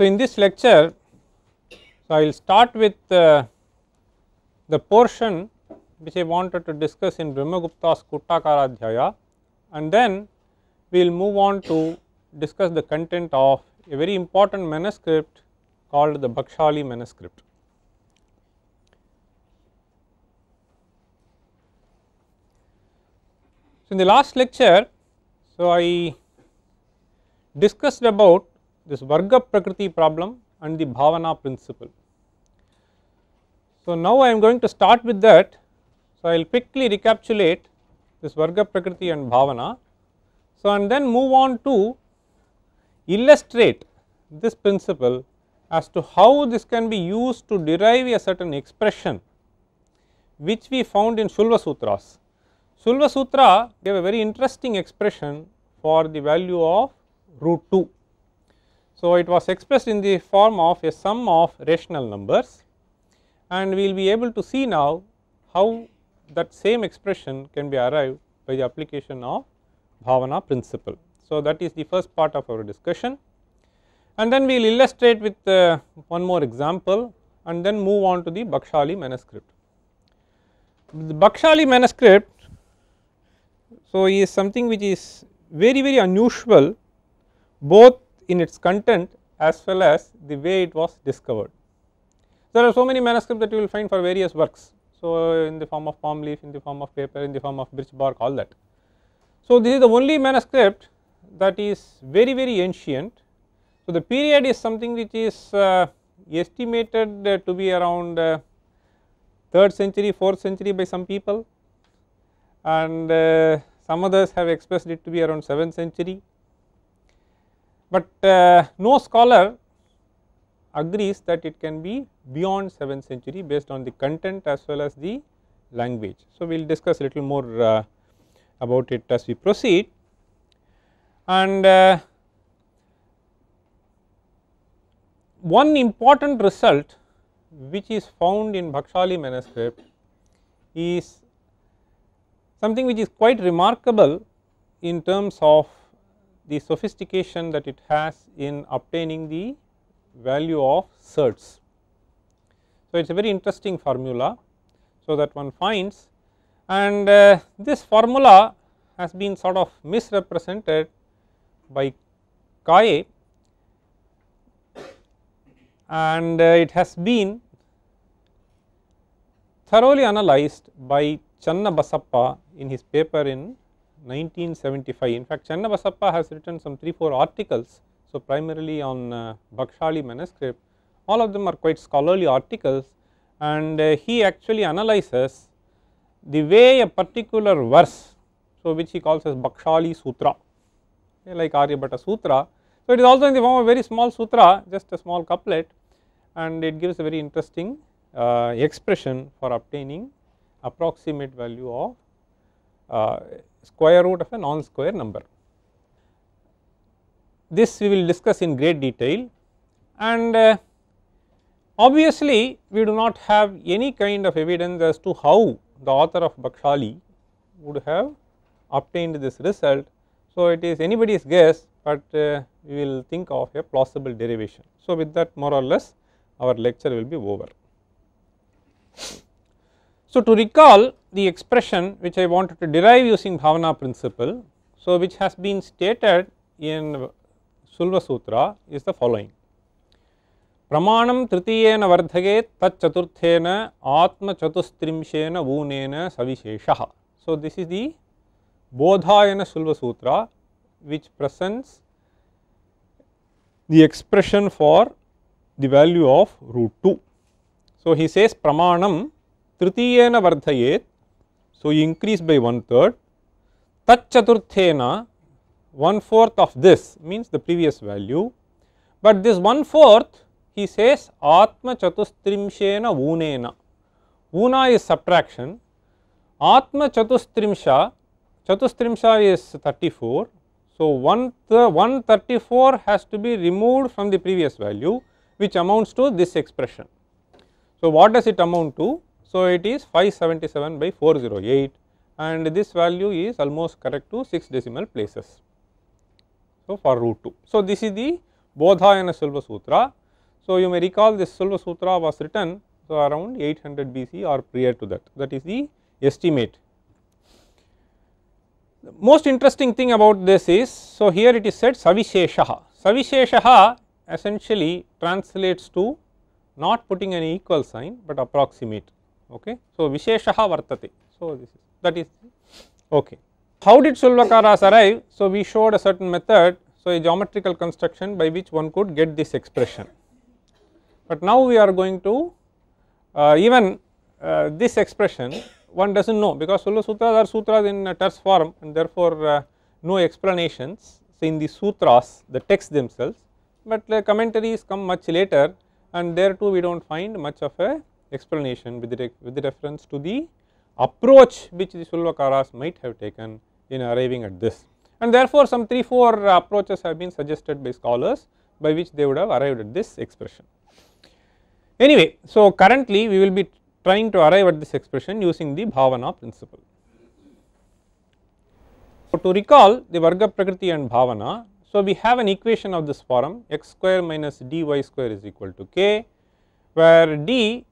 So, in this lecture, I will start with the portion which I wanted to discuss in Brahmagupta's Kuttakaradhyaya, and then we will move on to discuss the content of a very important manuscript called the Bakshali manuscript. So, in the last lecture, I discussed about this Varga Prakriti problem and the Bhavana principle. So, now I am going to start with that. So, I will quickly recapitulate this Varga Prakriti and Bhavana. So, and then move on to illustrate this principle as to how this can be used to derive a certain expression which we found in Shulva Sutras. Shulva Sutra gave a very interesting expression for the value of root 2. So, it was expressed in the form of a sum of rational numbers, and we will be able to see now how that same expression can be arrived by the application of Bhavana principle. So, that is the first part of our discussion, and then we will illustrate with one more example and then move on to the Bakshali manuscript. The Bakshali manuscript, so is something which is very unusual, both in its content as well as the way it was discovered. There are so many manuscripts that you will find for various works. So, in the form of palm leaf, in the form of paper, in the form of birch bark, all that. So, this is the only manuscript that is very ancient. So, the period is something which is estimated to be around 3rd century, 4th century by some people, and some others have expressed it to be around 7th century, but no scholar agrees that it can be beyond 7th century based on the content as well as the language. So, we will discuss a little more about it as we proceed, and one important result which is found in Bakshali manuscript is something which is quite remarkable in terms of the sophistication that it has in obtaining the value of surds. So, it is a very interesting formula, so that one finds, and this formula has been sort of misrepresented by Kaye, and it has been thoroughly analyzed by Channabasappa in his paper in 1975. In fact, Channabasappa has written some 3-4 articles. So, primarily on Bakshali manuscript, all of them are quite scholarly articles, and he actually analyzes the way a particular verse, so which he calls as Bakshali Sutra, like Aryabhata Sutra. So, it is also in the form of a very small sutra, just a small couplet, and it gives a very interesting expression for obtaining approximate value of square root of a non-square number. This we will discuss in great detail, and obviously we do not have any kind of evidence as to how the author of Bakshali would have obtained this result. So, it is anybody's guess, but we will think of a plausible derivation. So, with that, more or less our lecture will be over. So, to recall the expression which I wanted to derive using Bhavana principle, so which has been stated in Shulva Sutra is the following: Pramanam tritiyena vardhayet tat chaturthena atma chatustrimshena vunena savisheshaha. So, this is the Bodhayana Shulva Sutra which presents the expression for the value of root 2. So, he says Pramanam tritiyena vardhayet, so you increase by 1/3, tat chaturthena, 1/4 of this means the previous value, but this 1/4 he says atma chatustrimshena vunena. Vuna is subtraction, atma chatustrimsha, chatustrimsha is 34. So, 134 has to be removed from the previous value, which amounts to this expression. So, what does it amount to? So, it is 577/408, and this value is almost correct to 6 decimal places. So, for root 2. So, this is the Bodhayana Silva Sutra. So, you may recall this Silva Sutra was written so around 800 BC or prior to that, that is the estimate. The most interesting thing about this is, so here it is said Savisheshaha. Savisheshaha essentially translates to not putting an equal sign, but approximate. Okay. So, Visheshaha Vartate. So, this is that is okay. How did Sulvakaras arrive? So, we showed a certain method. So, a geometrical construction by which one could get this expression, but now we are going to even this expression one does not know, because Silva Sutras are sutras in terse form, and therefore, no explanations. So, in the sutras the text themselves, but commentaries come much later, and there too we do not find much of a explanation with reference to the approach which the Sulvakaras might have taken in arriving at this, and therefore, some 3-4 approaches have been suggested by scholars by which they would have arrived at this expression. Anyway, so currently we will be trying to arrive at this expression using the Bhavana principle. So, to recall the Varga Prakriti and Bhavana, so we have an equation of this form x square minus dy square is equal to k, where d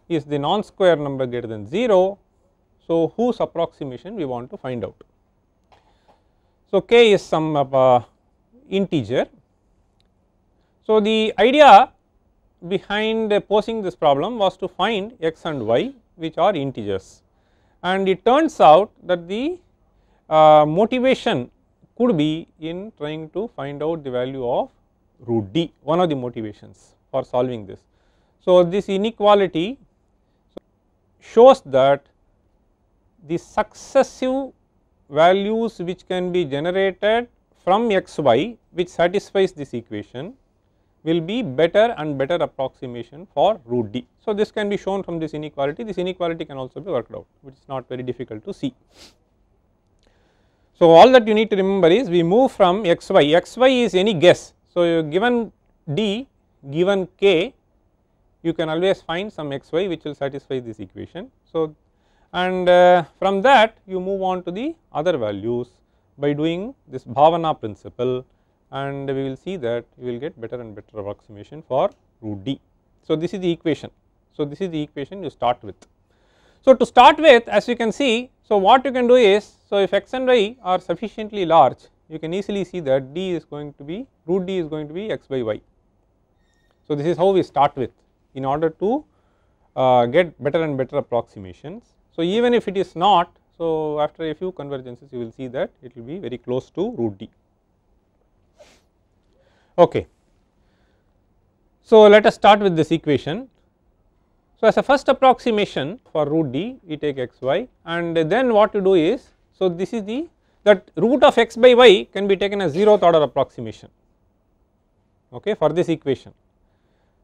is the non square number greater than 0. So, whose approximation we want to find out. So, k is some integer. So, the idea behind posing this problem was to find x and y which are integers, and it turns out that the motivation could be in trying to find out the value of root d, one of the motivations for solving this. So, this inequality shows that the successive values which can be generated from x y which satisfies this equation will be better and better approximation for root d. So, this can be shown from this inequality. This inequality can also be worked out, which is not very difficult to see. So, all that you need to remember is we move from x y is any guess. So, given d, given k, you can always find some x y which will satisfy this equation. So, and from that you move on to the other values by doing this Bhavana principle, and we will see that you will get better and better approximation for root d. So, this is the equation. So, this is the equation you start with. So, to start with, as you can see, so what you can do is, so if x and y are sufficiently large, you can easily see that d is going to be, root d is going to be x by y. So, this is how we start with in order to get better and better approximations. So, even if it is not, so after a few convergences you will see that it will be very close to root d. Okay. So, let us start with this equation. So, as a first approximation for root d, we take x y, and then what you do is, so this is the, that root of x by y can be taken as 0th order approximation, okay, for this equation.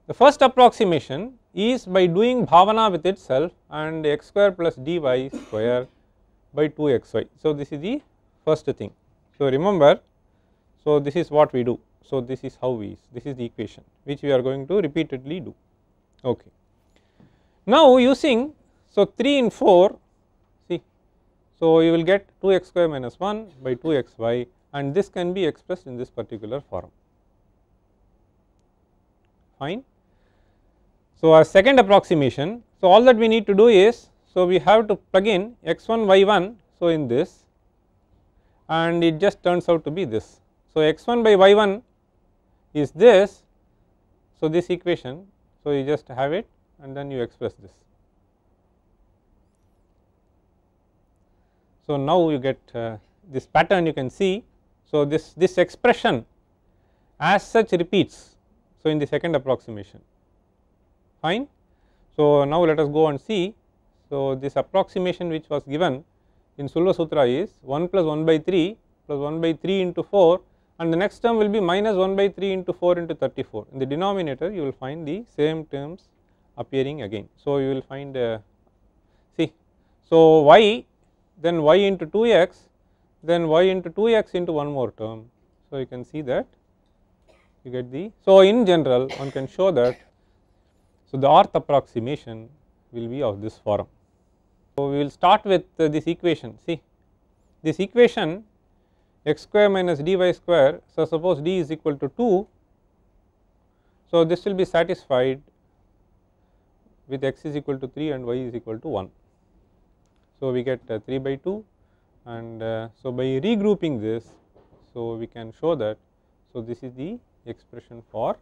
The first approximation is by doing Bhavana with itself and x square plus dy square by 2xy. So, this is the first thing. So, remember, so this is what we do. So, this is how this is the equation which we are going to repeatedly do. Okay. Now, using, so 3 and 4, see, so you will get 2x square minus 1 by 2xy, and this can be expressed in this particular form, fine. So, our second approximation, so all that we need to do is, so we have to plug in x1 y1, so in this, and it just turns out to be this. So, x1 by y1 is this, so this equation, so you just have it and then you express this. So, now you get this pattern you can see. So, this expression as such repeats, so in the second approximation, fine. So, now let us go and see. So, this approximation which was given in Silva Sutra is 1 plus 1 by 3 plus 1 by 3 into 4, and the next term will be minus 1 by 3 into 4 into 34. In the denominator you will find the same terms appearing again. So, you will find see, so y, then y into 2x, then y into 2x into one more term. So, you can see that you get the, so in general one can show that, so the orth approximation will be of this form. So, we will start with this equation. See, this equation x square minus dy square, so suppose d is equal to 2, So, this will be satisfied with x is equal to 3 and y is equal to 1. So, we get 3 by 2 and so by regrouping this, so we can show that, so this is the expression for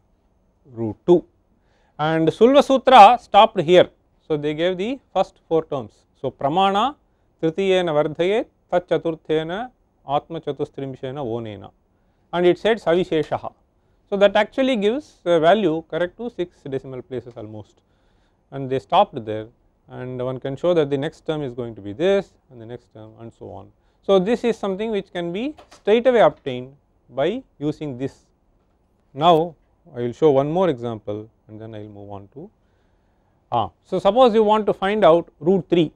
root 2 and Sulva Sutra stopped here. So, they gave the first 4 terms. So, pramana tritiyena vardhayet tat chaturthena atma chatustrimshena onena and it said savisheshaha. So, that actually gives a value correct to 6 decimal places almost, and they stopped there, and one can show that the next term is going to be this and the next term and so on. So, this is something which can be straight away obtained by using this. Now, I will show one more example and then I will move on to so suppose you want to find out root 3.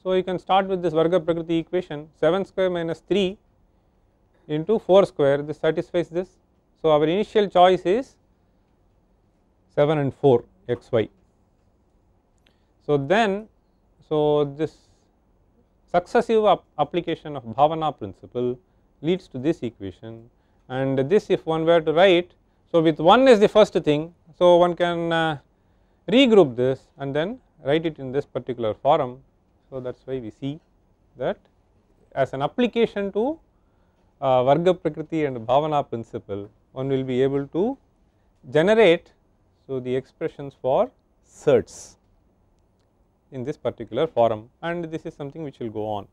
So, you can start with this Varga Prakriti equation 7 square minus 3 into 4 square, this satisfies this. So, our initial choice is 7 and 4 xy. So, then this successive application of Bhavana principle leads to this equation, and this if one were to write. So, with 1 is the first thing. So, one can regroup this and then write it in this particular form. So, that is why we see that as an application to Varga Prakriti and Bhavana principle, one will be able to generate so the expressions for surds in this particular form, and this is something which will go on.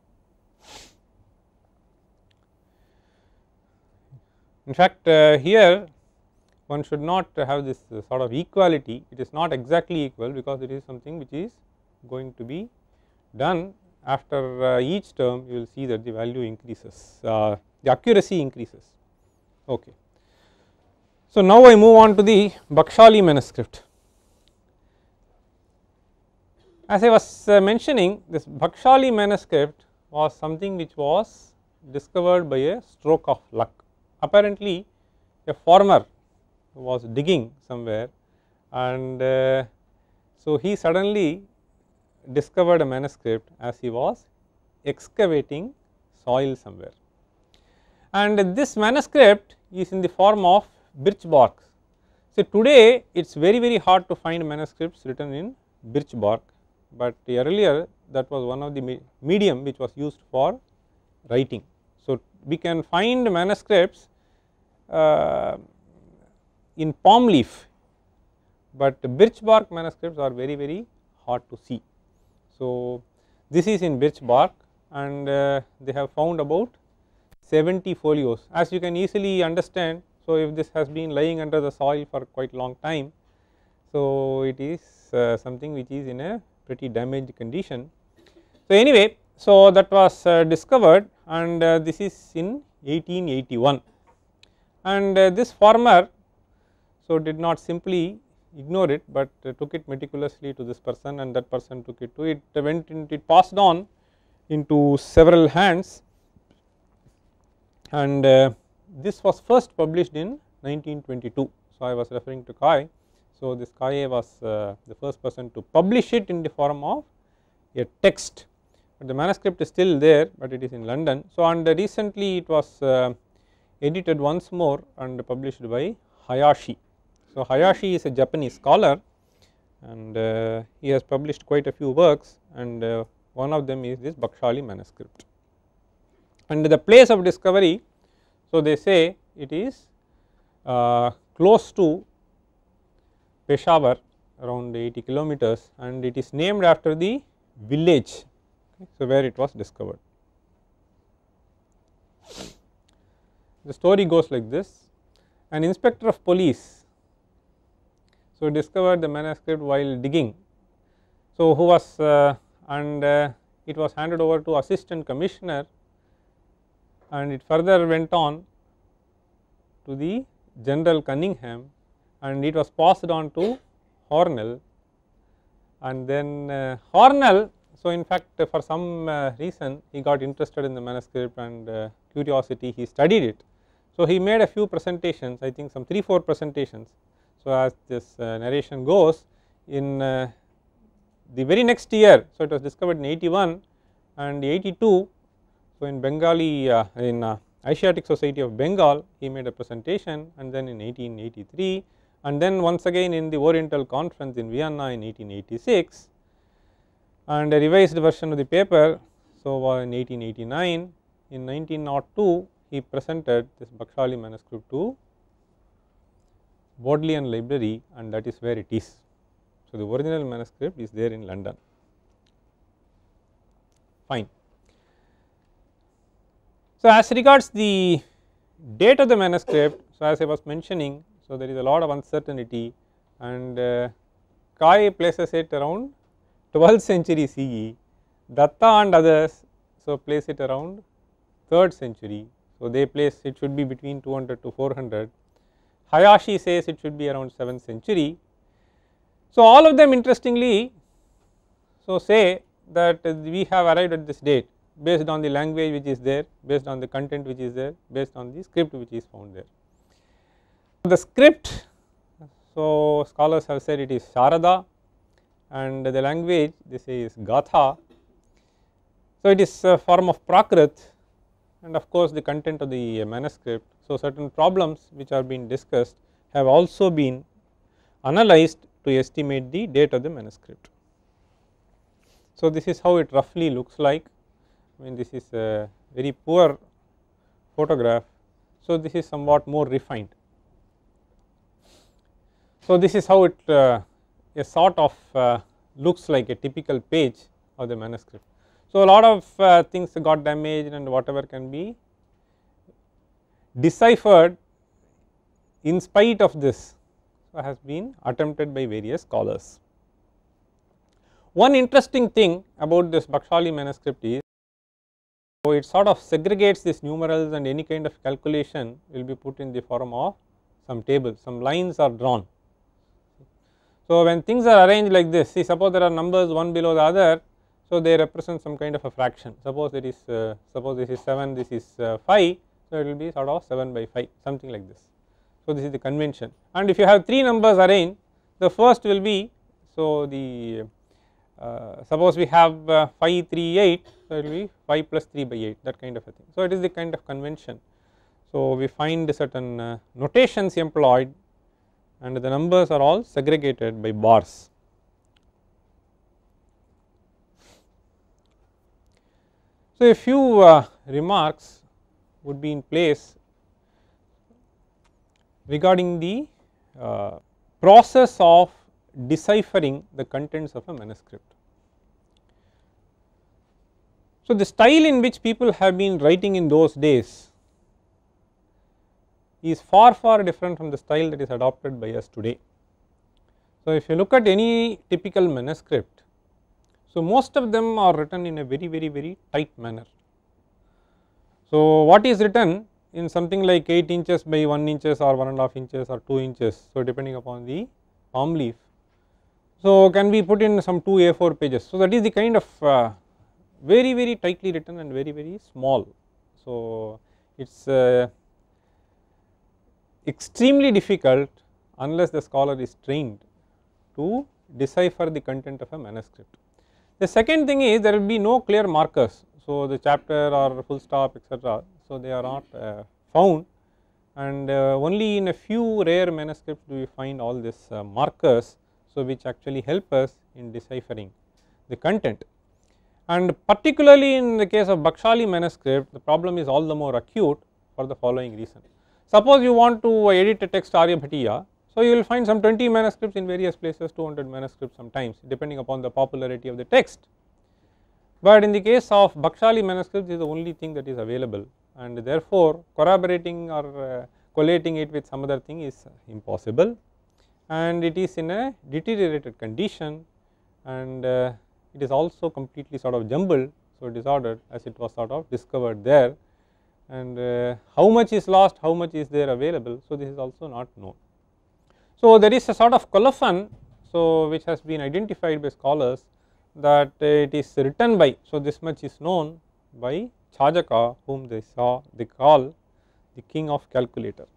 In fact, here one should not have this sort of equality, it is not exactly equal because it is something which is going to be done after each term. You will see that the value increases, the accuracy increases. Okay. So, now I move on to the Bakshali manuscript. As I was mentioning, this Bakshali manuscript was something which was discovered by a stroke of luck. Apparently, a farmer was digging somewhere, and so he suddenly discovered a manuscript as he was excavating soil somewhere, and this manuscript is in the form of birch bark. So, today it is very hard to find manuscripts written in birch bark, but earlier that was one of the medium which was used for writing. So, we can find manuscripts in palm leaf, but birch bark manuscripts are very hard to see. So, this is in birch bark, and they have found about 70 folios, as you can easily understand. So, if this has been lying under the soil for quite long time, so it is something which is in a pretty damaged condition. So, anyway, so that was discovered, and this is in 1881, and this farmer so did not simply ignore it, but took it meticulously to this person, and that person took it to it, went into it, passed on into several hands, and this was first published in 1922. So, I was referring to Kai. So, this Kai was the first person to publish it in the form of a text, but the manuscript is still there, but it is in London. So, and recently it was edited once more and published by Hayashi. So, Hayashi is a Japanese scholar, and he has published quite a few works, and one of them is this Bakshali manuscript. And the place of discovery, so they say it is close to Peshawar, around 80 kilometers, and it is named after the village, so where it was discovered. The story goes like this: an inspector of police so discovered the manuscript while digging. So, who was it was handed over to assistant commissioner, and it further went on to the General Cunningham, and it was passed on to Hornell, and then Hornell. So, in fact, for some reason he got interested in the manuscript, and curiosity, he studied it. So, he made a few presentations, I think some 3-4 presentations. So, as this narration goes, in the very next year, so it was discovered in 81 and 82. So, in Bengali in Asiatic Society of Bengal, he made a presentation, and then in 1883, and then once again in the Oriental Conference in Vienna in 1886, and a revised version of the paper. So, in 1889, in 1902 he presented this Bakshali manuscript to Bodleian Library, and that is where it is. So, the original manuscript is there in London. Fine. So, as regards the date of the manuscript, so as I was mentioning, so there is a lot of uncertainty, and Kai places it around 12th century CE, Datta and others so place it around 3rd century. So, they place it should be between 200 to 400. Hayashi says it should be around 7th century. So, all of them interestingly so say that we have arrived at this date based on the language which is there, based on the content which is there, based on the script which is found there. The script, so scholars have said it is Sharada, and the language they say is Gatha. So, it is a form of Prakrit, and of course, the content of the manuscript. So, certain problems which are being discussed have also been analyzed to estimate the date of the manuscript. So, this is how it roughly looks like. I mean, this is a very poor photograph. So, this is somewhat more refined. So, this is how it a sort of looks like a typical page of the manuscript. So, a lot of things got damaged and whatever can be deciphered in spite of this has been attempted by various scholars. One interesting thing about this Bakshali manuscript is, so it sort of segregates these numerals, and any kind of calculation will be put in the form of some table, some lines are drawn. So, when things are arranged like this, see suppose there are numbers one below the other, so they represent some kind of a fraction. Suppose it is suppose this is 7, this is 5, so it will be sort of 7 by 5, something like this. So, this is the convention, and if you have 3 numbers arranged, the first will be, so the suppose we have 5, 3, 8, so it will be 5 plus 3 by 8, that kind of a thing. So, it is the kind of convention. So, we find certain notations employed, and the numbers are all segregated by bars. So, a few remarks would be in place regarding the process of deciphering the contents of a manuscript. So, the style in which people have been writing in those days is far different from the style that is adopted by us today. So, if you look at any typical manuscript, so most of them are written in a very tight manner. So, what is written in something like 8 inches by 1 inches or 1.5 inches or 2 inches, so depending upon the palm leaf, so can be put in some 2 A4 pages. So, that is the kind of very tightly written and very small. So, it is extremely difficult unless the scholar is trained to decipher the content of a manuscript. The second thing is there will be no clear markers. So, the chapter or full stop etc. So, they are not found, and only in a few rare manuscripts do we find all these markers, so which actually help us in deciphering the content. And particularly in the case of Bakshali manuscript, the problem is all the more acute for the following reason. Suppose you want to edit a text Aryabhatiya, so you will find some 20 manuscripts in various places, 200 manuscripts sometimes depending upon the popularity of the text. But in the case of Bakshali manuscripts, this is the only thing that is available, and therefore corroborating or collating it with some other thing is impossible, and it is in a deteriorated condition, and it is also completely sort of jumbled, so disordered as it was sort of discovered there, and how much is lost, how much is there available, so this is also not known. So, there is a sort of colophon, so which has been identified by scholars that it is written by, so this much is known by Chajaka, whom they call the king of calculator.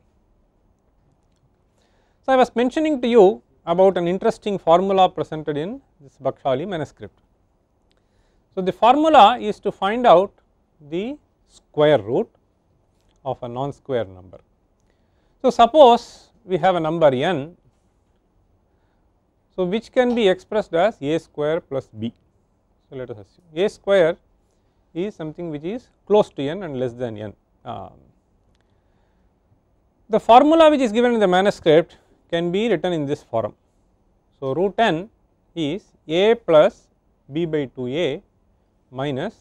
So, I was mentioning to you about an interesting formula presented in this Bakshali manuscript. So, the formula is to find out the square root of a non-square number. So, suppose we have a number n So, which can be expressed as a square plus b. So, let us assume a square is something which is close to n and less than n. The formula which is given in the manuscript can be written in this form. So, root n is a plus b by 2a minus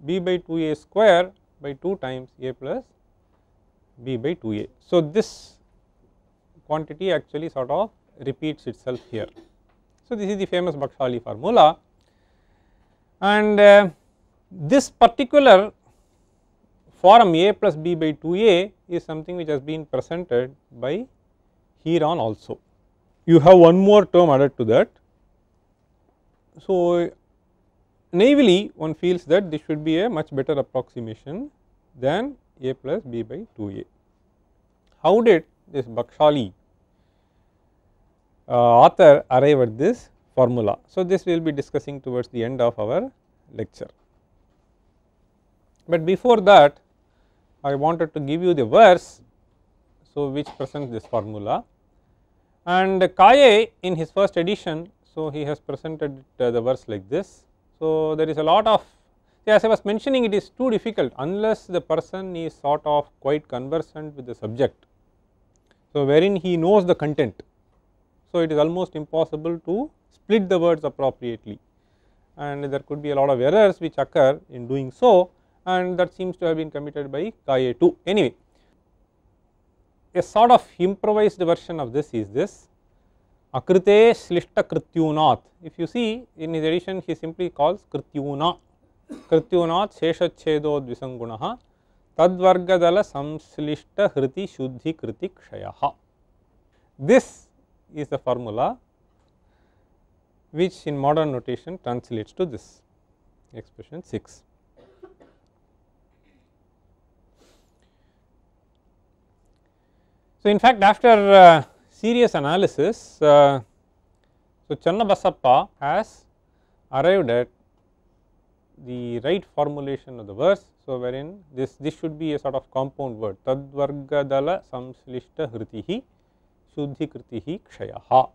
b by 2a square by 2 times a plus b by 2a. So, this quantity actually sort of repeats itself here. So, this is the famous Bakshali formula, and this particular form a plus b by 2a is something which has been presented by Heron also. You have one more term added to that. So, naively one feels that this should be a much better approximation than a plus b by 2a. How did this Bakshali author arrive at this formula? So, this we will be discussing towards the end of our lecture. But before that, I wanted to give you the verse, so which presents this formula, and Kaye in his first edition, so he has presented the verse like this. So, there is a lot of, as I was mentioning, it is too difficult unless the person is sort of quite conversant with the subject. So, wherein he knows the content. So, it is almost impossible to split the words appropriately, and there could be a lot of errors which occur in doing so, and that seems to have been committed by Kaye too. Anyway, a sort of improvised version of this is this Akrite Slishta Krityunat. If you see in his edition, he simply calls Krityuna, Krityunat Sheshachedo Dvisangunaha Tadvargadala Samslishta Hriti Shuddhi Kriti Kshayaha. This is the formula which in modern notation translates to this expression 6. So, in fact, after serious analysis, so Channabasappa has arrived at the right formulation of the verse. So, wherein this should be a sort of compound word Tadvargadala Samslishta Hritihi Shuddhi Kritihi Kshayaha.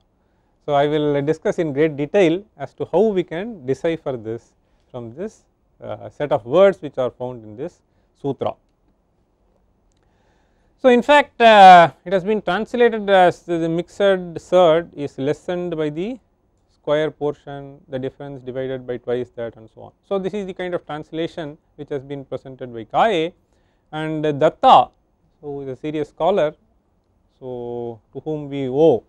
So, I will discuss in great detail as to how we can decipher this from this set of words which are found in this sutra. So, in fact, it has been translated as the mixed surd is lessened by the square portion, the difference divided by twice that, and so on. So, this is the kind of translation which has been presented by Kaye, and Datta, who is a serious scholar, so to whom we owe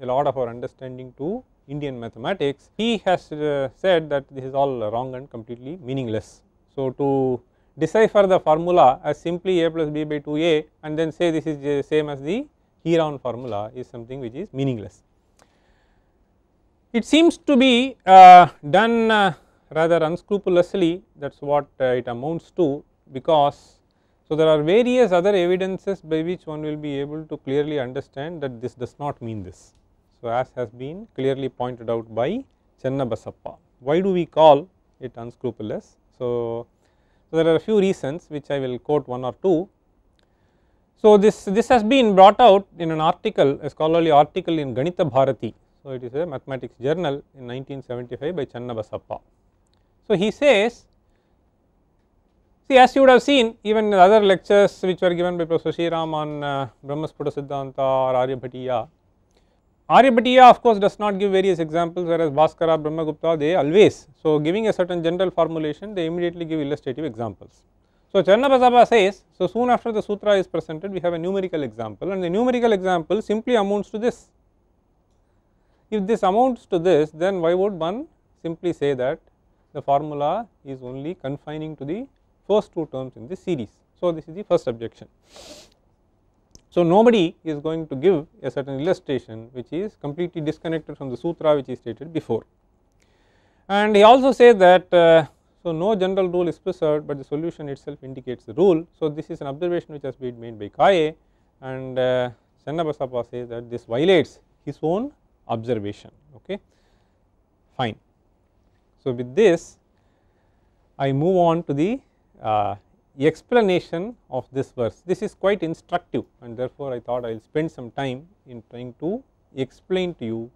a lot of our understanding to Indian mathematics, he has said that this is all wrong and completely meaningless. So, to decipher the formula as simply a plus b by 2a and then say this is the same as the Heron formula is something which is meaningless. It seems to be done rather unscrupulously, that is what it amounts to, because so there are various other evidences by which one will be able to clearly understand that this does not mean this. So, as has been clearly pointed out by Channabasappa. Why do we call it unscrupulous? So, there are a few reasons which I will quote one or two. So, this has been brought out in an article, a scholarly article in Ganita Bharati. So, it is a mathematics journal in 1975 by Channabasappa. So, he says, see, as you would have seen even in other lectures which were given by Professor Sriram on Brahmasputa Siddhanta or Aryabhatiya. Aryabhatiya of course does not give various examples, whereas Bhaskara, Brahmagupta, they always, so giving a certain general formulation, they immediately give illustrative examples. So, Channabasappa says, so soon after the sutra is presented, we have a numerical example, and the numerical example simply amounts to this. If this amounts to this, then why would one simply say that the formula is only confining to the first two terms in this series? So, this is the first objection. So, nobody is going to give a certain illustration which is completely disconnected from the sutra which is stated before. And he also says that so no general rule is preserved, but the solution itself indicates the rule. So, this is an observation which has been made by Kaye, and Channabasappa says that this violates his own observation. Okay, fine. So, with this I move on to the explanation of this verse. This is quite instructive, and therefore, I thought I will spend some time in trying to explain to you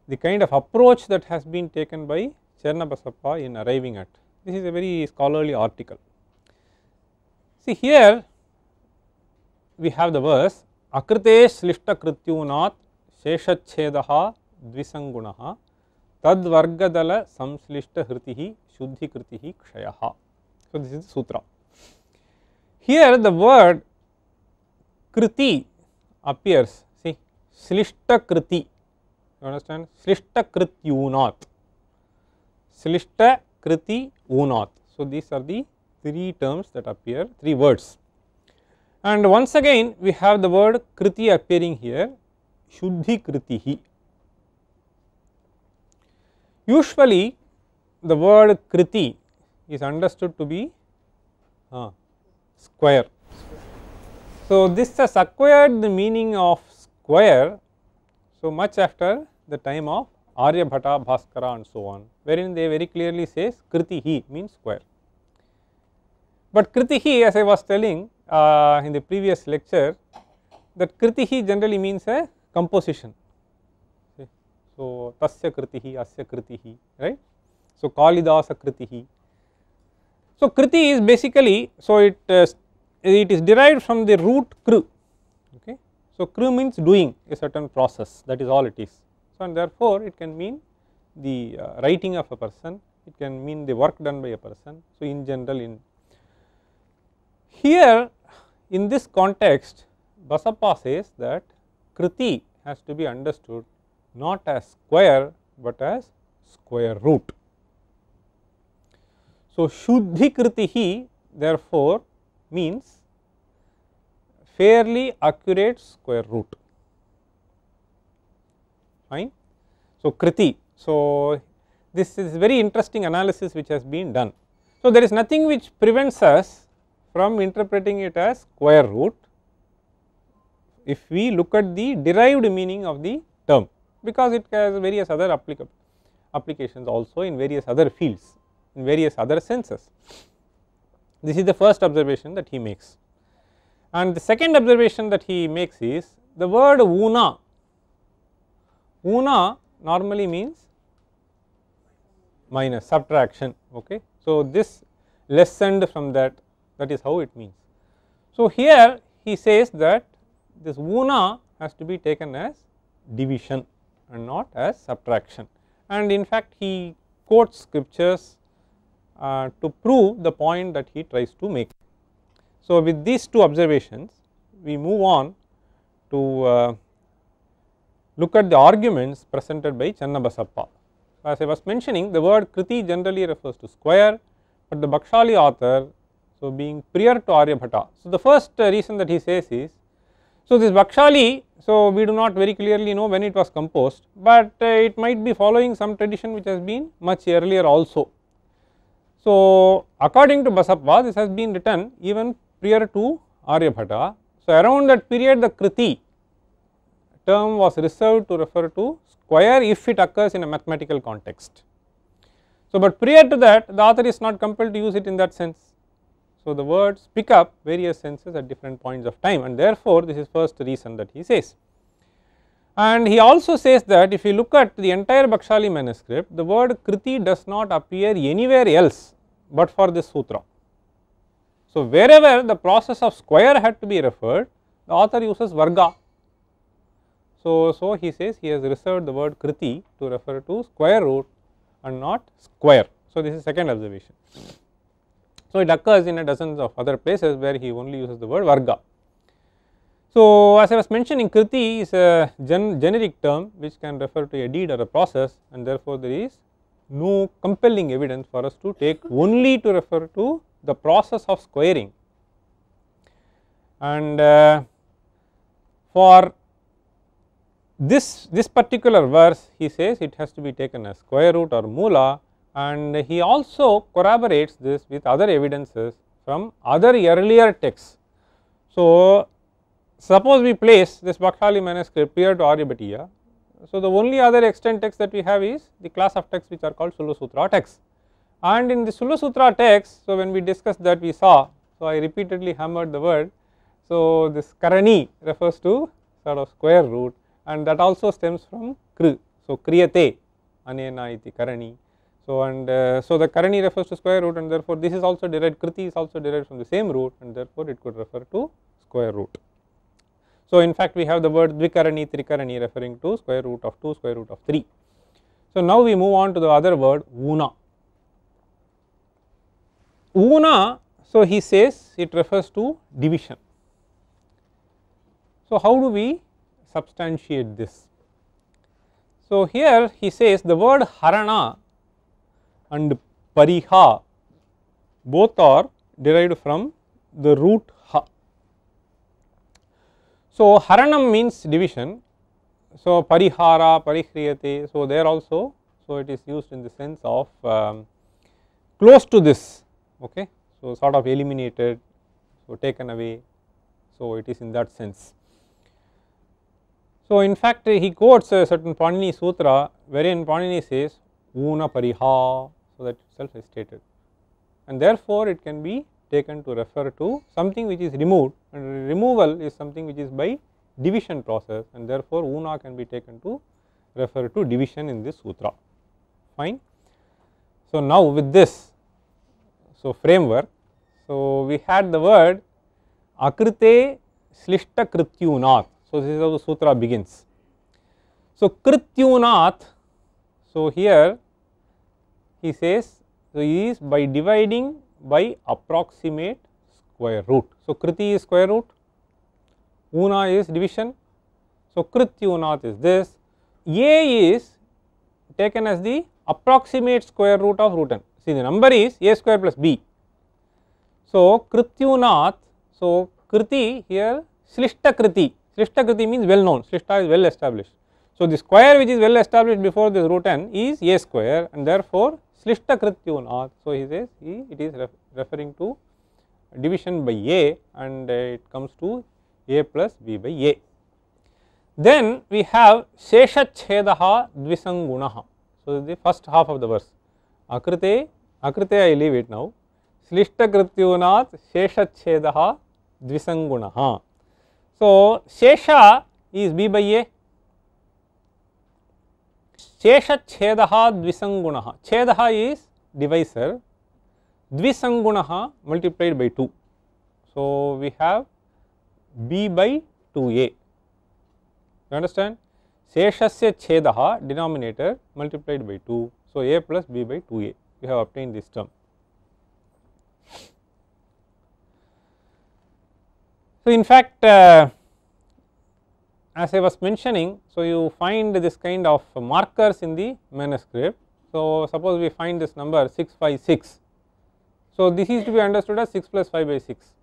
the kind of approach that has been taken by Chernabasappa in arriving at. This is a very scholarly article. See here we have the verse Akrite Slishta Krityunat Sheshachhedaha Dvisangunaha Tadvargadala Samslishta Hritihi Shuddhi Kritihi Kshayaha. So, this is the sutra. Here the word Kriti appears, see Slishta Kriti, you understand, Slishta Krityunat, Slishta Kriti Unat. So, these are the three terms that appear, three words. And once again we have the word Kriti appearing here, Shuddhi Kritihi. Usually the word Kriti is understood to be square. So, this has acquired the meaning of square so much after the time of Aryabhata, Bhaskara and so on, wherein they very clearly says Kritihi means square. But Kritihi, as I was telling in the previous lecture, that Kritihi generally means a composition. So, Tasya Kritihi, Asya Kritihi, right. So, Kalidasa Kritihi. So, Kriti is basically, so it is derived from the root kru, okay. So, kru means doing a certain process, that is all it is. So, and therefore, it can mean the writing of a person, it can mean the work done by a person. So, in general, in here in this context Basappa says that Kriti has to be understood not as square, but as square root. So, Shuddhi Kritihi therefore means fairly accurate square root, fine. So, Kriti. So, this is very interesting analysis which has been done. So, there is nothing which prevents us from interpreting it as square root if we look at the derived meaning of the term, because it has various other applications also in various other fields, in various other senses. This is the first observation that he makes. And the second observation that he makes is the word Una. Una normally means minus, subtraction, okay. So, this lessened from that, that is how it means. So, here he says that this Una has to be taken as division and not as subtraction, and in fact he quotes scriptures to prove the point that he tries to make. So, with these two observations we move on to look at the arguments presented by Chernabasappa. As I was mentioning, the word Kriti generally refers to square, but the Bakshali author, so being prior to Aryabhata. So, the first reason that he says is, so this Bakshali, so we do not very clearly know when it was composed, but it might be following some tradition which has been much earlier also. So, according to Basappa, this has been written even prior to Aryabhata. So, around that period the Kriti term was reserved to refer to square if it occurs in a mathematical context. So, but prior to that the author is not compelled to use it in that sense. So, the words pick up various senses at different points of time, and therefore, this is first reason that he says. And he also says that if you look at the entire Bakshali manuscript, the word Kriti does not appear anywhere else but for this sutra. So, wherever the process of square had to be referred, the author uses Varga. So he says he has reserved the word Kriti to refer to square root and not square. So, this is second observation. So, it occurs in a dozens of other places where he only uses the word Varga. So, as I was mentioning, Kriti is a generic term which can refer to a deed or a process, and therefore, there is no compelling evidence for us to take only to refer to the process of squaring. And for this particular verse, he says it has to be taken as square root or moola, and he also corroborates this with other evidences from other earlier texts. So, suppose we place this Bakshali manuscript prior to Aryabhatiya. So, the only other extant text that we have is the class of texts which are called Sula Sutra texts, and in the Sula Sutra text, so when we discussed that we saw, so I repeatedly hammered the word. So, this Karani refers to sort of square root, and that also stems from Kru. So, kriyate anena iti karani. So, and so the karani refers to square root, and therefore, this is also derived, kriti is also derived from the same root, and therefore, it could refer to square root. So, in fact, we have the word dvikarani, trikarani referring to square root of 2, square root of 3. So, now we move on to the other word una. Una, so he says it refers to division. So, how do we substantiate this? So, here he says the word harana and pariha both are derived from the root ha. So, haranam means division. So, parihara, parihriyate, so there also, so it is used in the sense of close to this, okay. So, sort of eliminated, so taken away, so it is in that sense. So, in fact, he quotes a certain Panini Sutra wherein Panini says una pariha, so that itself is stated, and therefore, it can be taken to refer to something which is removed, and removal is something which is by division process, and therefore, una can be taken to refer to division in this sutra, fine. So, now with this, so framework, so we had the word akrite slishta krityunat. So, this is how the sutra begins. So, krityunat, so here he says, so he is by dividing by approximate square root. So, kriti is square root, una is division. So, krityunat is this, a is taken as the approximate square root of root n. See, the number is a square plus b. So, krityunat, so kriti here slishta kriti. Slishta kriti means well known, slishta is well established. So, the square which is well established before this root n is a square, and therefore, slishta krityunat. So, he says it is referring to division by a, and it comes to a plus b by a. Then we have sheshachhedaha dvisangunaha. So, the first half of the verse, akrite I leave it now, slishta krityunat sheshachhedaha dvisangunaha. So, shesha is b by a, sheshachhedaha dvisangunaha, chhedaha is divisor, dvisangunaha multiplied by 2. So, we have b by 2a, you understand, sheshasya chhedaha denominator multiplied by 2. So, a plus b by 2a, we have obtained this term. So, in fact, as I was mentioning, so you find this kind of markers in the manuscript. So, suppose we find this number 656. So, this is to be understood as 6 plus 5 by 6,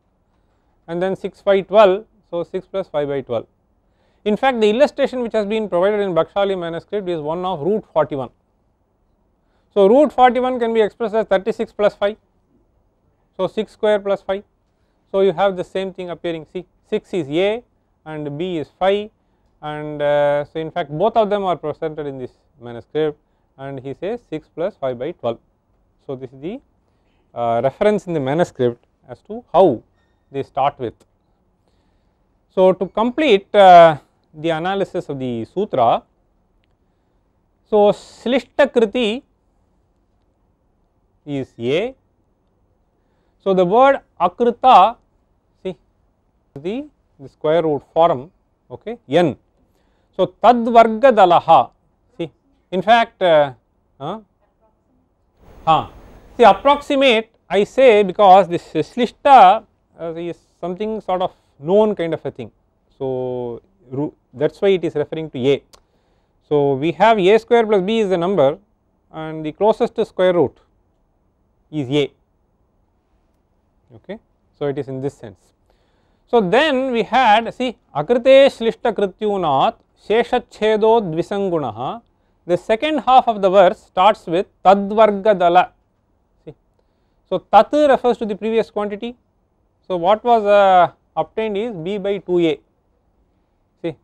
and then 6 5 12. So, 6 plus 5 by 12. In fact, the illustration which has been provided in Bakshali manuscript is one of root 41. So, root 41 can be expressed as 36 plus 5. So, 6 square plus 5. So, you have the same thing appearing, see, 6 is a and b is 5, and so in fact, both of them are presented in this manuscript, and he says 6 plus 5 by 12. So, this is the reference in the manuscript as to how they start with. So, to complete the analysis of the sutra, so slishta kriti is a. So, the word akrita, see, the square root form, okay, n. So, tadvarga dalaha, see, in fact, see, approximate I say because this slishta is something sort of known kind of a thing. So, that is why it is referring to a. So, we have a square plus b is the number, and the closest square root is a, okay. So, it is in this sense. So, then we had, see, akrite slishta krityunat sheshachhedo dvisangunaha. The second half of the verse starts with tadvarga dala. See, so tat refers to the previous quantity. So, what was obtained is b by 2a. See,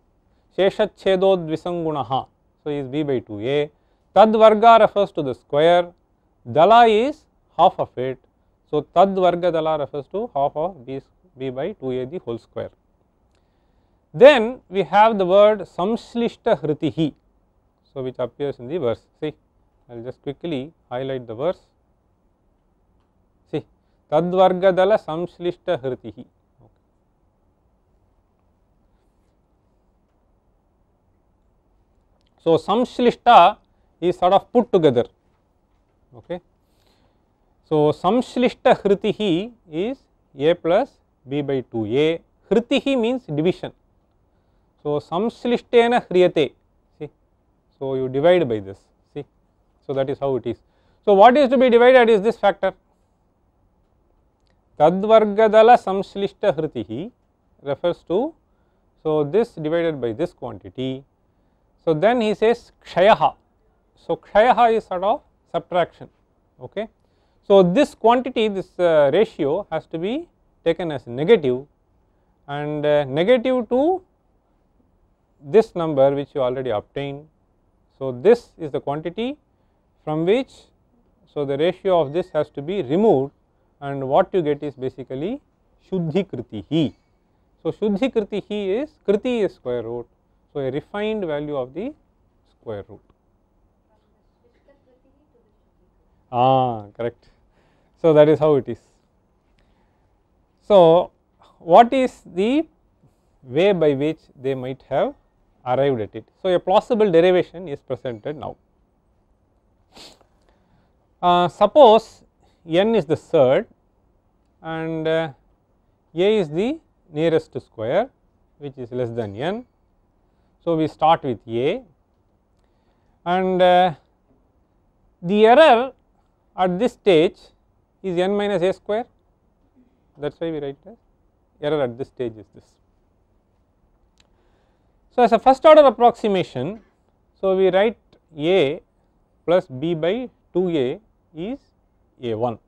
sheshachhedo dvisangunaha. So, is b by 2a. Tadvarga refers to the square. Dala is half of it. So, tadvarga dala refers to half of b by 2a the whole square. Then we have the word samslishta hritihi. So, which appears in the verse. See, I will just quickly highlight the verse. See, Tadvargadala Samshlishta Hritihi. So, Samshlishta is sort of put together. Okay. So, Samshlishta Hritihi is A plus B by 2A. Hritihi means division. So, Samslishtena Hriyate. See, so you divide by this. See, so that is how it is. So, what is to be divided is this factor. Tadvargadala Samslishta Hritihi refers to, so this divided by this quantity. So, then he says Kshayaha. So, Kshayaha is sort of subtraction. Okay. So, this quantity, this ratio has to be taken as negative, and negative to this number which you already obtained. So, this is the quantity from which, so the ratio of this has to be removed, and what you get is basically Shuddhi Kritihi. So, Shuddhi Kritihi is, Kriti is square root. So, a refined value of the square root. Correct. So, that is how it is. So, what is the way by which they might have arrived at it? So, a plausible derivation is presented now. Suppose n is the surd and a is the nearest square which is less than n. So, we start with a, and the error at this stage is n minus a square, that is why we write as error at this stage is this. So, as a first order approximation, so we write a plus b by 2a is a1.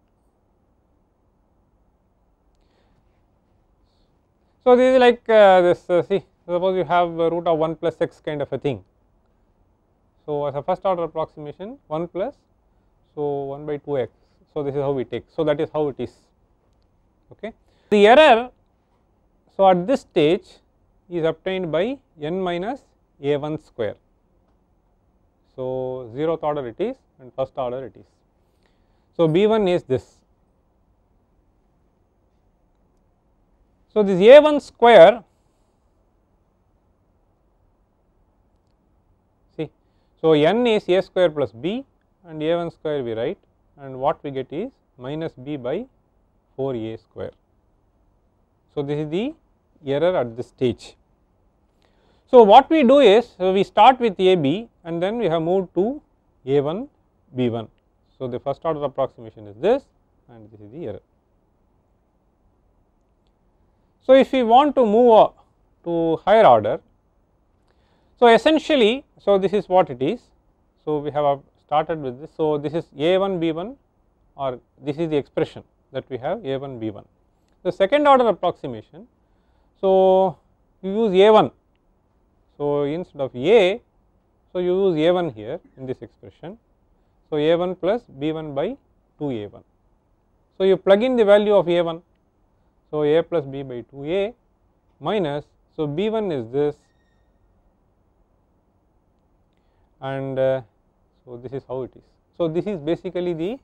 So, this is like this see, suppose you have root of 1 plus x kind of a thing. So, as a first order approximation 1 plus, so 1 by 2x. So, this is how we take. So, that is how it is. Okay. The error, so at this stage is obtained by n minus a1 square. So, 0th order it is and first order it is. So, b1 is this. So, this a1 square, see, so n is a square plus b and a1 square we write, and what we get is minus b by 4a square. So, this is the error at this stage. So, what we do is, so we start with ab and then we have moved to a1 b1. So, the first order approximation is this and this is the error. So, if we want to move to higher order, so essentially, so this is what it is. So, we have started with this. So, this is a1 b1, or this is the expression that we have a1 b1. The second order approximation, so you use a1. So, instead of a, so you use a1 here in this expression. So, a1 plus b1 by 2a1. So, you plug in the value of a1. So, a plus b by 2a minus, so b1 is this, and so this is how it is. So, this is basically the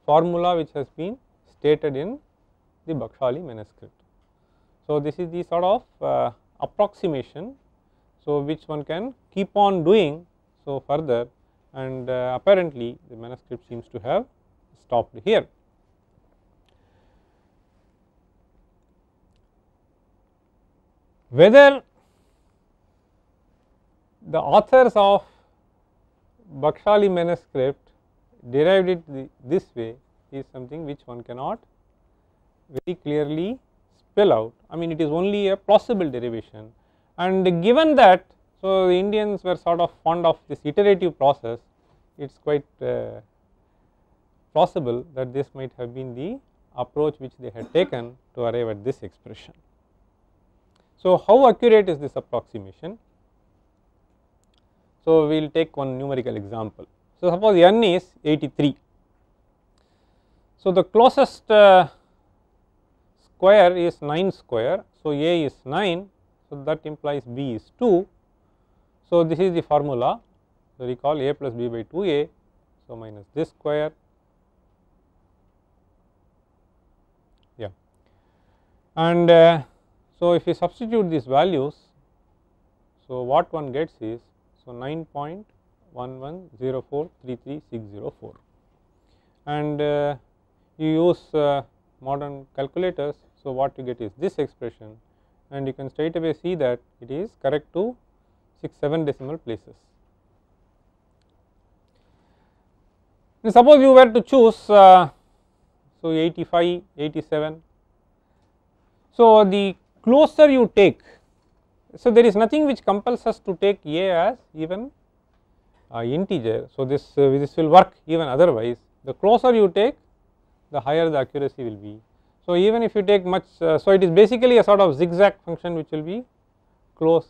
formula which has been stated in the Bakshali manuscript. So, this is the sort of approximation, so which one can keep on doing so further, and apparently the manuscript seems to have stopped here. Whether the authors of Bakshali manuscript derived it this way is something which one cannot very clearly spell out. I mean, it is only a plausible derivation, and given that, so the Indians were sort of fond of this iterative process, it is quite possible that this might have been the approach which they had taken to arrive at this expression. So, how accurate is this approximation? So, we will take one numerical example. So, suppose n is 83. So, the closest square is 9 square. So, a is 9. So, that implies b is 2. So, this is the formula. So, recall a plus b by 2a, so minus this square, yeah, and so if you substitute these values, so what one gets is, so 9.110433604, and you use modern calculators. So, what you get is this expression, and you can straight away see that it is correct to 6-7 decimal places. And suppose you were to choose so 85, 87. So, the closer you take, so there is nothing which compels us to take a as even integer. So, this will work even otherwise. The closer you take, the higher the accuracy will be. So, even if you take much, so it is basically a sort of zigzag function which will be close,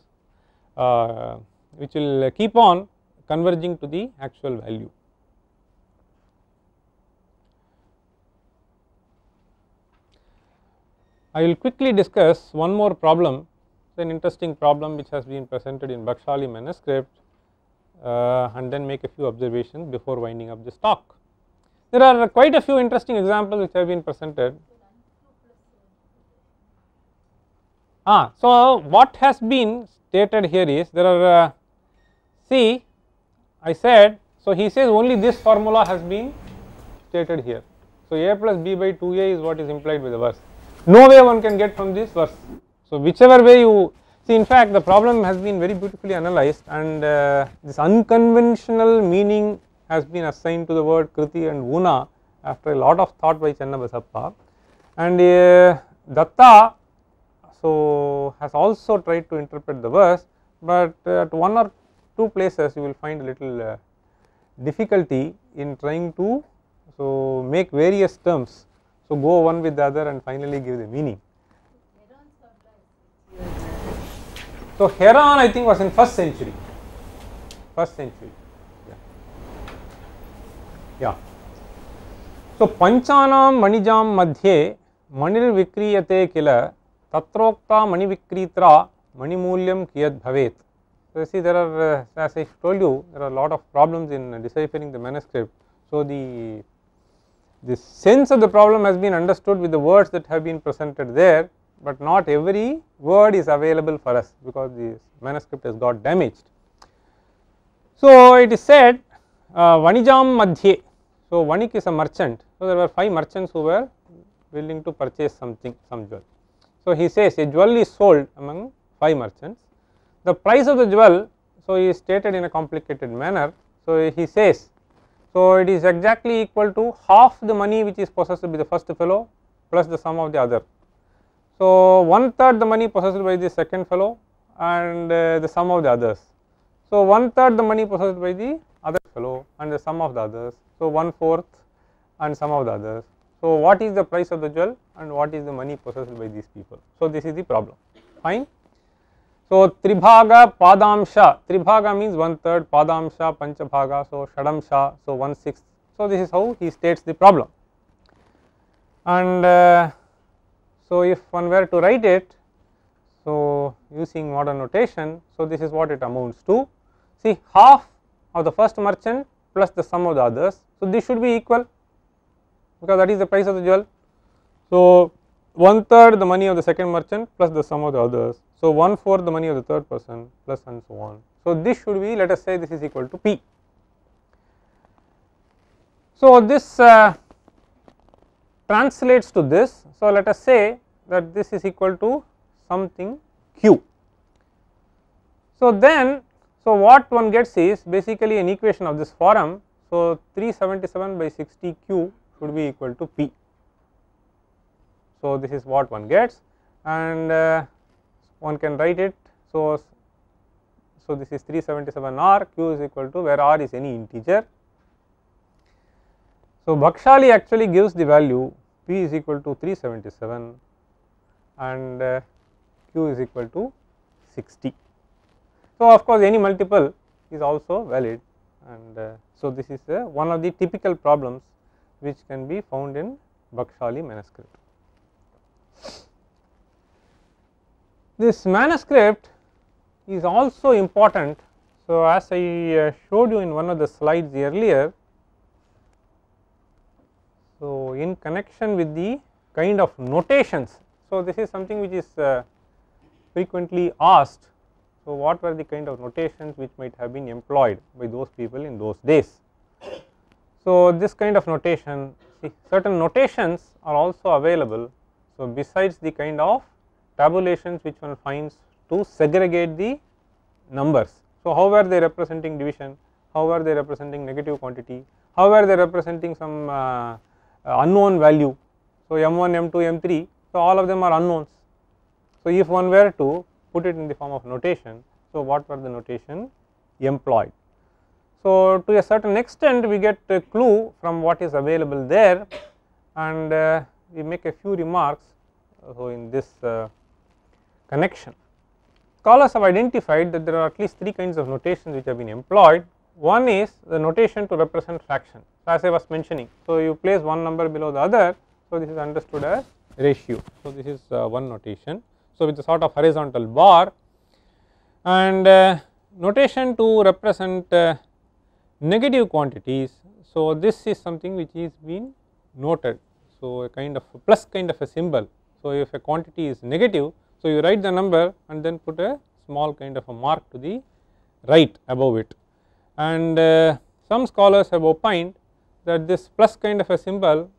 which will keep on converging to the actual value. I will quickly discuss one more problem, an interesting problem which has been presented in Bakshali manuscript, and then make a few observations before winding up this talk. There are quite a few interesting examples which have been presented. So, what has been stated here is, there are see, I said, so he says only this formula has been stated here. So, a plus b by 2a is what is implied by the verse. No way one can get from this verse. So, whichever way you see, in fact the problem has been very beautifully analyzed, and this unconventional meaning has been assigned to the word kriti and una after a lot of thought by Channabasappa, and Datta so has also tried to interpret the verse, but at one or two places you will find a little difficulty in trying to so make various terms, so go one with the other and finally give the meaning. So, Heron I think was in first century, yeah. So, Panchanam Manijam Madhye Manir Vikriyate Kila Tatrokta Mani Vikritra Manimulyam Kiyad Bhavet. So, you see there are as I told you, there are a lot of problems in deciphering the manuscript. So, the sense of the problem has been understood with the words that have been presented there, but not every word is available for us because the manuscript has got damaged. So, it is said Vanijam Madhye. So, Vanik is a merchant. So, there were 5 merchants who were willing to purchase something, some jewel. So, he says a jewel is sold among 5 merchants. The price of the jewel, so he is stated in a complicated manner. So, he says, so it is exactly equal to half the money which is possessed by the first fellow plus the sum of the other. So, 1/3 the money possessed by the second fellow and the sum of the others. So, 1/3 the money possessed by the other fellow and the sum of the others. So, 1/4 and sum of the others. So, what is the price of the jewel and what is the money possessed by these people? So, this is the problem, fine. So, Tribhaga Padamsha, Tribhaga means 1/3, Padamsha, Panchabhaga, so Shadamsha, so 1/6. So, this is how he states the problem, and so if one were to write it, so using modern notation, so this is what it amounts to. See, half of the first merchant plus the sum of the others. So, this should be equal because that is the price of the jewel. So, 1/3 the money of the second merchant plus the sum of the others. So, 1/4 the money of the third person plus and so on. So, this should be, let us say this is equal to P. So, this translates to this. So, let us say that this is equal to something Q. So, then so what one gets is basically an equation of this form. So, 377 by 60 Q should be equal to P. So, this is what one gets, and one can write it. So, this is 377 R, Q is equal to, where R is any integer. So, Bakshali actually gives the value P is equal to 377 and Q is equal to 60. So, of course, any multiple is also valid, and so this is one of the typical problems which can be found in Bakshali manuscript. This manuscript is also important. So, as I showed you in one of the slides earlier, so in connection with the kind of notations, so this is something which is frequently asked. So, what were the kind of notations which might have been employed by those people in those days? So, this kind of notation, see, certain notations are also available. So, besides the kind of tabulations which one finds to segregate the numbers. So, how are they representing division, how are they representing negative quantity, how are they representing some unknown value. So, M1, M2, M3, so all of them are unknowns. So, if one were to put it in the form of notation, so what were the notation employed? So, to a certain extent we get a clue from what is available there, and we make a few remarks so in this connection. Scholars have identified that there are at least three kinds of notations which have been employed. One is the notation to represent fraction, so as I was mentioning. So, you place one number below the other, so this is understood as ratio. So, this is one notation. So, with a sort of horizontal bar, and notation to represent negative quantities. So, this is something which is been noted. So, a kind of a plus kind of a symbol. So, if a quantity is negative, so you write the number and then put a small kind of a mark to the right above it, and some scholars have opined that this plus kind of a symbol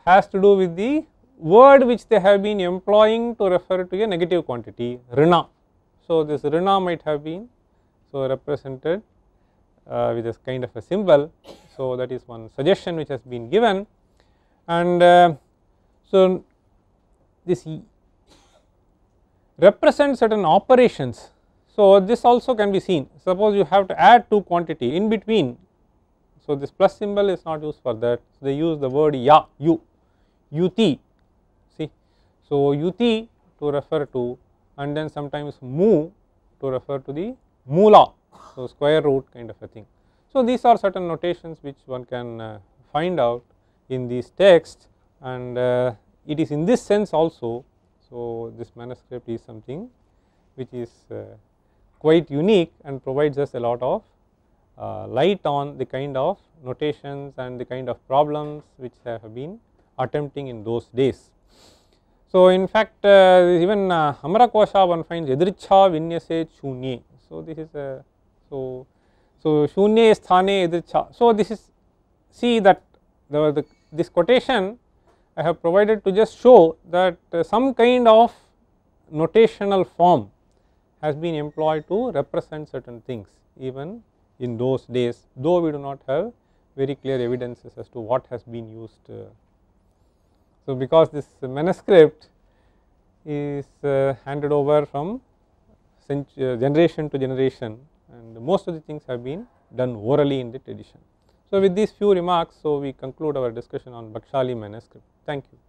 has to do with the word which they have been employing to refer to a negative quantity, rina. So, this rina might have been so represented with this kind of a symbol. So, that is one suggestion which has been given, and so this represents certain operations. So, this also can be seen. Suppose you have to add two quantity in between. So, this plus symbol is not used for that. So, they use the word ya, u, ut, see. So, ut to refer to, and then sometimes mu to refer to the moola, so square root kind of a thing. So, these are certain notations which one can find out in these texts, and it is in this sense also. So, this manuscript is something which is quite unique and provides us a lot of light on the kind of notations and the kind of problems which have been attempting in those days. So, in fact, even Amarakosha one finds Edricha Vinyase Shunye. So, this is a so Shunye Sthane Edricha. So, this is, see that this quotation I have provided to just show that some kind of notational form has been employed to represent certain things even in those days, though we do not have very clear evidences as to what has been used. So, because this manuscript is handed over from generation to generation, and most of the things have been done orally in the tradition. So, with these few remarks, so we conclude our discussion on Bakshali manuscript. Thank you.